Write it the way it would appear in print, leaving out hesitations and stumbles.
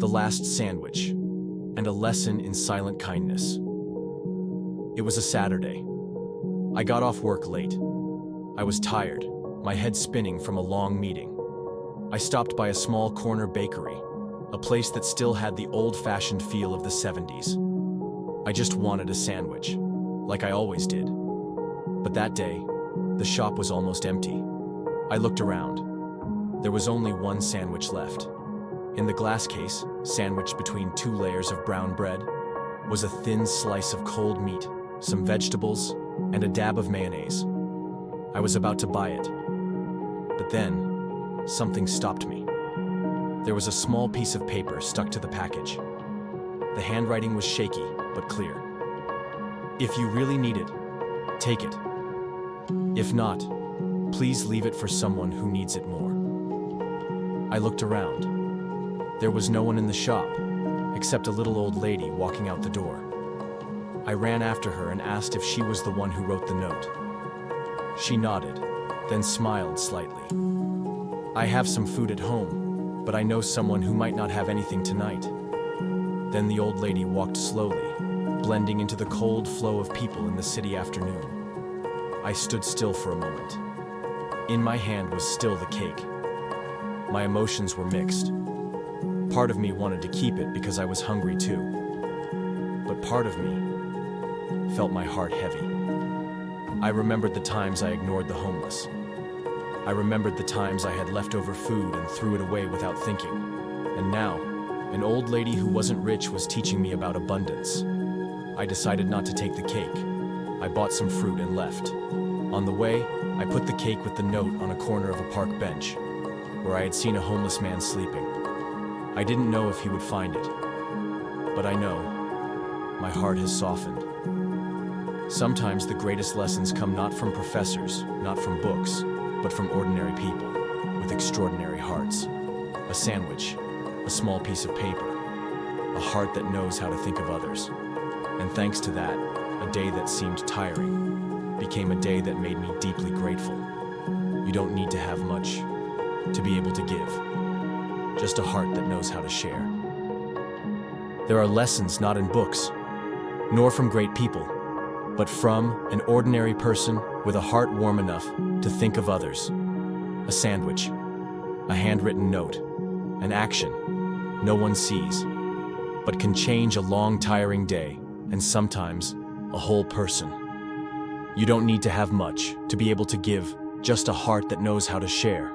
the last sandwich, and a lesson in silent kindness. It was a Saturday. I got off work late. I was tired, my head spinning from a long meeting. I stopped by a small corner bakery, a place that still had the old-fashioned feel of the 70s. I just wanted a sandwich, like I always did. But that day, the shop was almost empty. I looked around. There was only one sandwich left. In the glass case, sandwiched between 2 layers of brown bread, was a thin slice of cold meat, some vegetables, and a dab of mayonnaise. I was about to buy it. But then, something stopped me. There was a small piece of paper stuck to the package. The handwriting was shaky, but clear. "If you really need it, take it. If not, please leave it for someone who needs it more." I looked around. There was no one in the shop, except a little old lady walking out the door. I ran after her and asked if she was the one who wrote the note. She nodded, then smiled slightly. "I have some food at home, but I know someone who might not have anything tonight." Then the old lady walked slowly, blending into the cold flow of people in the city afternoon. I stood still for a moment. In my hand was still the cake. My emotions were mixed. Part of me wanted to keep it because I was hungry too. But part of me felt my heart heavy. I remembered the times I ignored the homeless. I remembered the times I had leftover food and threw it away without thinking. And now, an old lady who wasn't rich was teaching me about abundance. I decided not to take the cake. I bought some fruit and left. On the way, I put the cake with the note on a corner of a park bench, where I had seen a homeless man sleeping. I didn't know if he would find it, but I know my heart has softened. Sometimes the greatest lessons come not from professors, not from books, but from ordinary people with extraordinary hearts. A sandwich, a small piece of paper, a heart that knows how to think of others. And thanks to that, a day that seemed tiring became a day that made me deeply grateful. You don't need to have much to be able to give. Just a heart that knows how to share. There are lessons not in books, nor from great people, but from an ordinary person with a heart warm enough to think of others. A sandwich, a handwritten note, an action no one sees, but can change a long, tiring day, and sometimes a whole person. You don't need to have much to be able to give, just a heart that knows how to share.